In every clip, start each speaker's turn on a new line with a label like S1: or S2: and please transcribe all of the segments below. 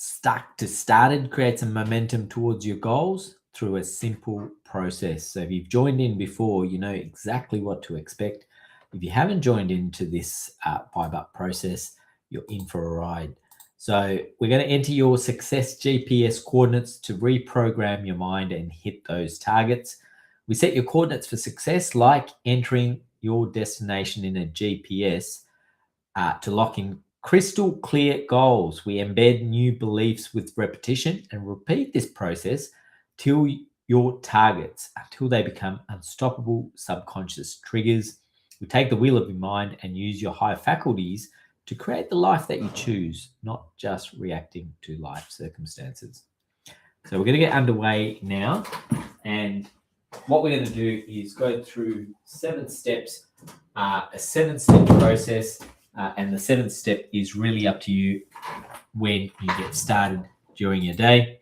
S1: stuck to started, create some momentum towards your goals through a simple process. So if you've joined in before, you know exactly what to expect. If you haven't joined into this VibeUp process, you're in for a ride. So we're going to enter your success GPS coordinates to reprogram your mind and hit those targets. We set your coordinates for success like entering your destination in a GPS to lock in crystal clear goals. We embed new beliefs with repetition and repeat this process till your targets, until they become unstoppable subconscious triggers. We take the wheel of your mind and use your higher faculties to create the life that you choose, not just reacting to life circumstances. So we're going to get underway now. And what we're going to do is go through 7 steps, a 7-step process. And the 7th step is really up to you when you get started during your day.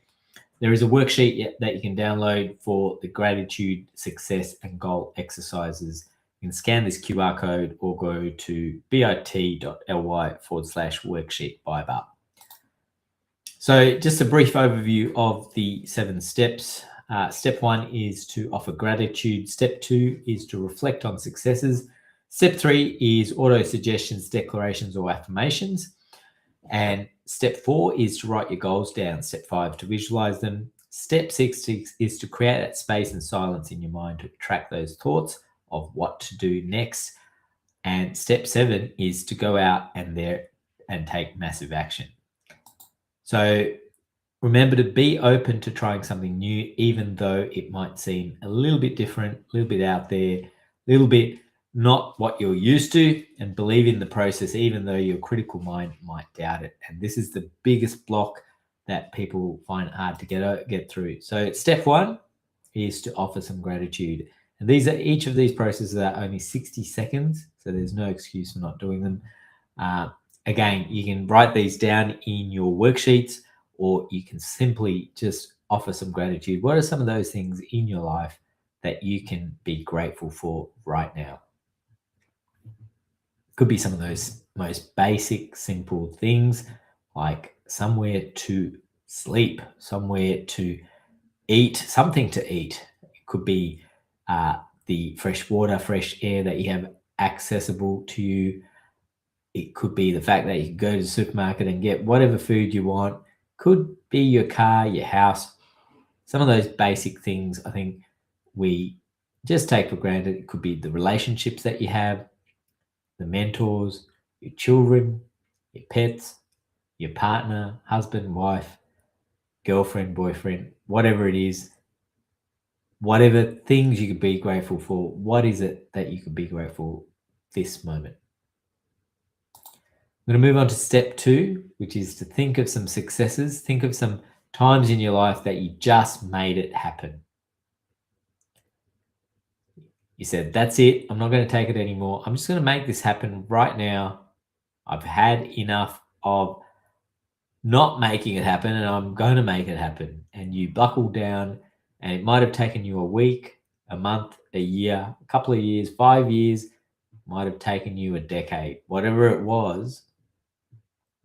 S1: There is a worksheet that you can download for the gratitude, success, and goal exercises. You can scan this QR code or go to bit.ly/worksheet VibeUp. So just a brief overview of the 7 steps. Step 1 is to offer gratitude. Step 2 is to reflect on successes. Step 3 is auto-suggestions, declarations, or affirmations. And step 4 is to write your goals down. Step 5, to visualize them. Step 6 is to create that space and silence in your mind to track those thoughts of what to do next. And step 7 is to go out and take massive action. So remember to be open to trying something new, even though it might seem a little bit different, a little bit out there, a little bit not what you're used to, and believe in the process, even though your critical mind might doubt it. And this is the biggest block that people find hard to get through. So step 1 is to offer some gratitude. And each of these processes are only 60 seconds, so there's no excuse for not doing them. Again, you can write these down in your worksheets, or you can simply just offer some gratitude. What are some of those things in your life that you can be grateful for right now? Could be some of those most basic, simple things, like somewhere to sleep, somewhere to eat, something to eat. It could be the fresh water, fresh air that you have accessible to you. It could be the fact that you can go to the supermarket and get whatever food you want. Could be your car, your house. Some of those basic things I think we just take for granted. It could be the relationships that you have, the mentors, your children, your pets, your partner, husband, wife, girlfriend, boyfriend, whatever it is, whatever things you could be grateful for. What is it that you could be grateful for this moment? I'm going to move on to step 2, which is to think of some successes. Think of some times in your life that you just made it happen. You said, that's it. I'm not going to take it anymore. I'm just going to make this happen right now. I've had enough of not making it happen, and I'm going to make it happen. And you buckle down, and it might have taken you a week, a month, a year, a couple of years, 5 years, might have taken you a decade, whatever it was.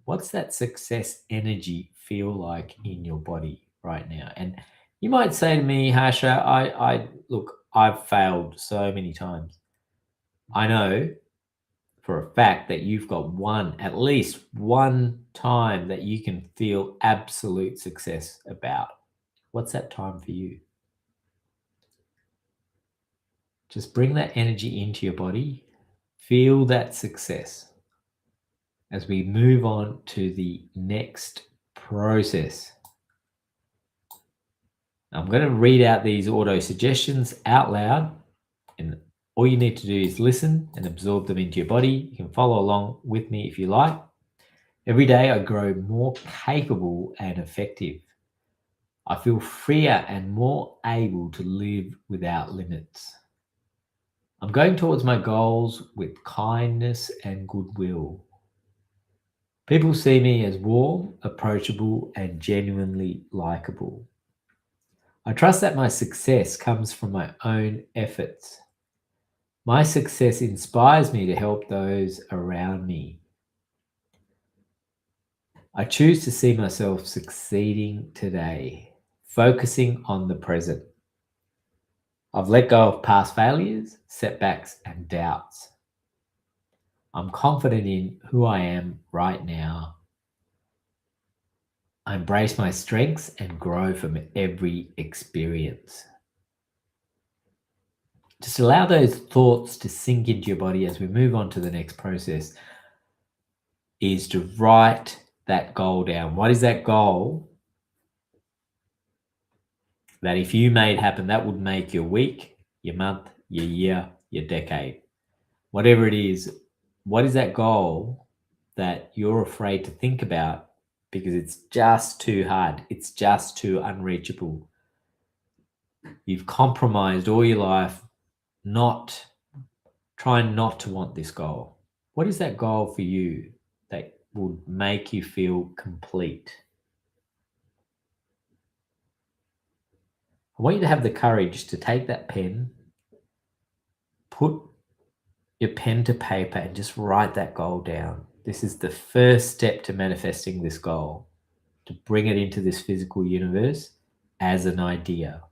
S1: What's that success energy feel like in your body right now? And you might say to me, Harsha, look, I've failed so many times. I know for a fact that you've got at least one time that you can feel absolute success about. What's that time for you? Just bring that energy into your body. Feel that success as we move on to the next process. I'm going to read out these auto suggestions out loud, and all you need to do is listen and absorb them into your body. You can follow along with me if you like. Every day I grow more capable and effective. I feel freer and more able to live without limits. I'm going towards my goals with kindness and goodwill. People see me as warm, approachable, and genuinely likable. I trust that my success comes from my own efforts. My success inspires me to help those around me. I choose to see myself succeeding today, focusing on the present. I've let go of past failures, setbacks, and doubts. I'm confident in who I am right now. I embrace my strengths and grow from every experience. Just allow those thoughts to sink into your body as we move on to the next process, is to write that goal down. What is that goal that if you made happen, that would make your week, your month, your year, your decade? Whatever it is, what is that goal that you're afraid to think about because it's just too hard? It's just too unreachable. You've compromised all your life trying not to want this goal. What is that goal for you that would make you feel complete? I want you to have the courage to take that pen, put your pen to paper, and just write that goal down. This is the first step to manifesting this goal, to bring it into this physical universe as an idea.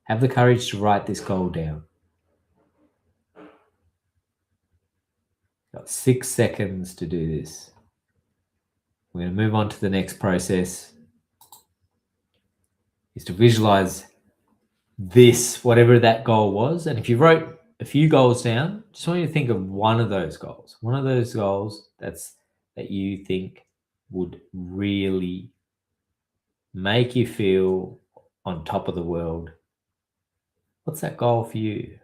S1: Have the courage to write this goal down. Got 6 seconds to do this. We're going to move on to the next process, is to visualize this, whatever that goal was. And if you wrote a few goals down, just want you to think of one of those goals that you think would really make you feel on top of the world. What's that goal for you?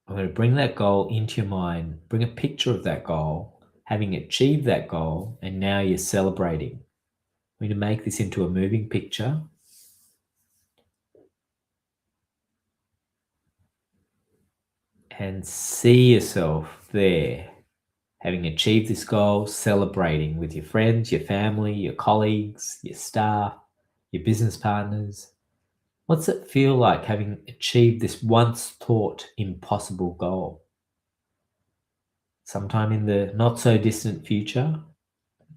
S1: I'm going to bring that goal into your mind, bring a picture of that goal, having achieved that goal, and now you're celebrating. I'm going to make this into a moving picture. And see yourself there, having achieved this goal, celebrating with your friends, your family, your colleagues, your staff, your business partners. What's it feel like having achieved this once thought impossible goal? Sometime in the not so distant future,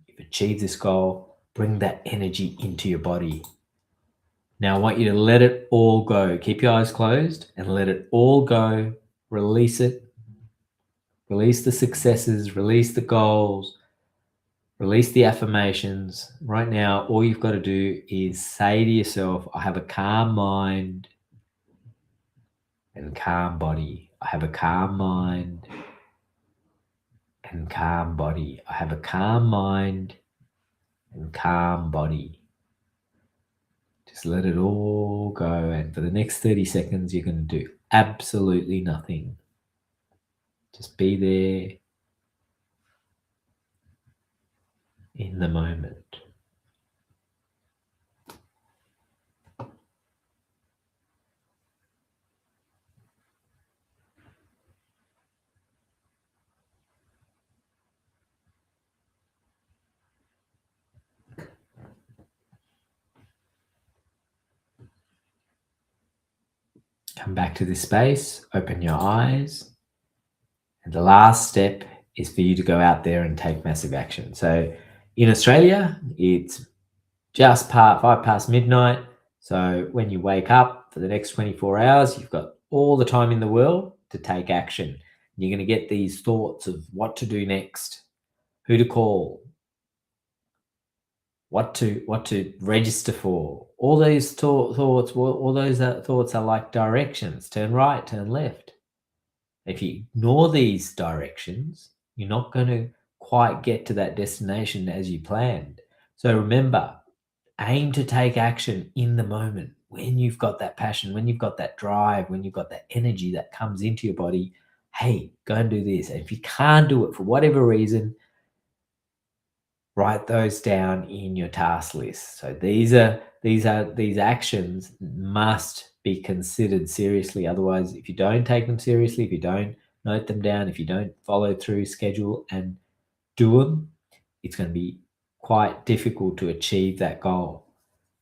S1: you've achieved this goal, bring that energy into your body. Now I want you to let it all go. Keep your eyes closed and let it all go. Release it. Release the successes, release the goals, release the affirmations. Right now, all you've got to do is say to yourself, I have a calm mind and calm body. I have a calm mind and calm body. I have a calm mind and calm body. Just let it all go. And for the next 30 seconds, you're going to do absolutely nothing. Just be there in the moment. Come back to this space, open your eyes. And the last step is for you to go out there and take massive action. So in Australia, it's just 5 past midnight. So when you wake up for the next 24 hours, you've got all the time in the world to take action. You're going to get these thoughts of what to do next, who to call, what to register for. All these thoughts, all those thoughts are like directions. Turn right, turn left. If you ignore these directions, you're not going to quite get to that destination as you planned. So remember, aim to take action in the moment when you've got that passion, when you've got that drive, when you've got that energy that comes into your body. Hey, go and do this. And if you can't do it for whatever reason, write those down in your task list. So these actions must be considered seriously. Otherwise, if you don't take them seriously, if you don't note them down, if you don't follow through, schedule and do them, it's going to be quite difficult to achieve that goal.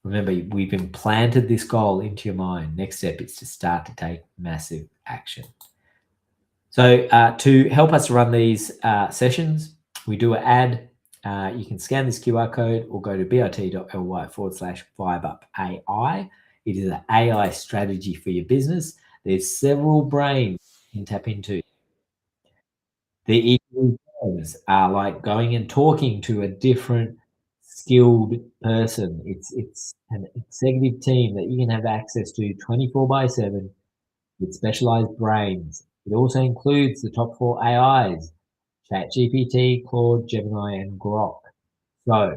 S1: Remember, we've implanted this goal into your mind. Next step is to start to take massive action. So to help us run these sessions, we do an ad. You can scan this QR code or go to bit.ly/VibeUp AI. It is an AI strategy for your business. There's several brains you can tap into. The EQs are like going and talking to a different skilled person. It's an executive team that you can have access to 24/7 with specialized brains. It also includes the top 4 AIs, ChatGPT, Claude, Gemini, and Grok. So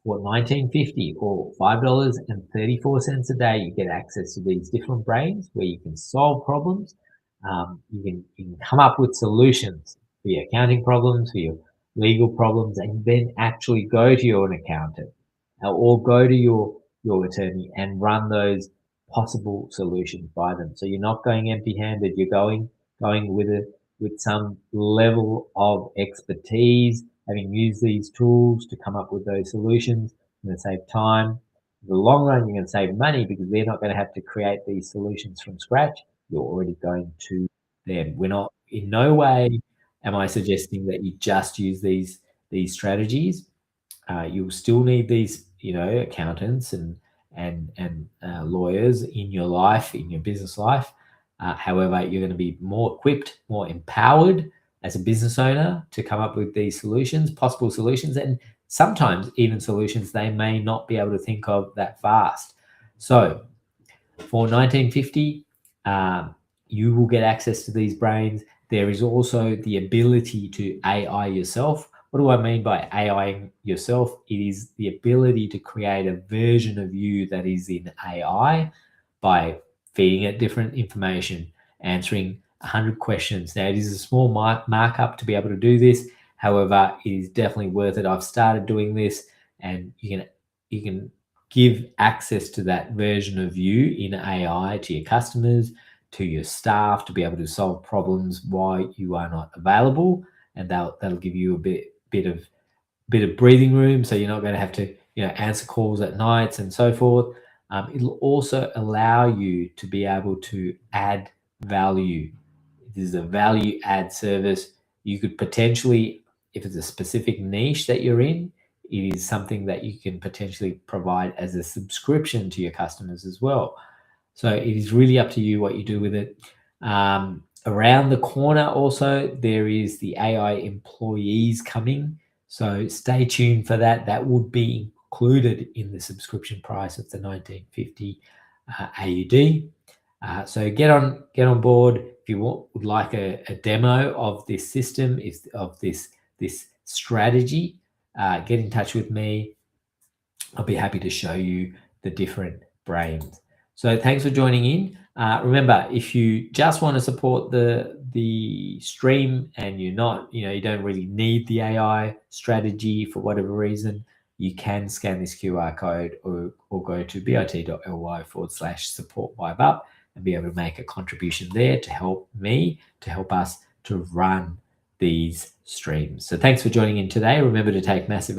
S1: for $19.50 or $5.34 a day, you get access to these different brains where you can solve problems. You can come up with solutions for your accounting problems, for your legal problems, and then actually go to your accountant or go to your attorney and run those possible solutions by them. So you're not going empty-handed. You're going with some level of expertise, having used these tools to come up with those solutions. You're going to save time. In the long run, you're going to save money because they're not going to have to create these solutions from scratch. You're already going to them. We're not, in no way am I suggesting that you just use these strategies. You'll still need these, accountants and lawyers in your life, in your business life. However, you're going to be more equipped, more empowered as a business owner to come up with these solutions, possible solutions, and sometimes even solutions they may not be able to think of that fast. So for $19.50, you will get access to these brains. There is also the ability to AI yourself. What do I mean by AIing yourself? It is the ability to create a version of you that is in AI by feeding it different information, answering 100 questions. Now, it is a small markup to be able to do this. However, it is definitely worth it. I've started doing this, and you can give access to that version of you in AI to your customers, to your staff, to be able to solve problems while you are not available, and that'll give you a bit of breathing room, so you're not going to have to answer calls at nights and so forth. It'll also allow you to be able to add value. This is a value add service. You could potentially, if it's a specific niche that you're in, it is something that you can potentially provide as a subscription to your customers as well. So it is really up to you what you do with it. Around the corner also, there is the AI employees coming. So stay tuned for that. That would be included in the subscription price of the $19.50 AUD. So get on board if you would like a demo of this system, of this strategy. Get in touch with me. I'll be happy to show you the different brains. So thanks for joining in. Remember, if you just want to support the stream and you're not, you don't really need the AI strategy for whatever reason, you can scan this QR code or go to bit.ly/support VibeUp and be able to make a contribution there to help us to run these streams. So thanks for joining in today. Remember to take massive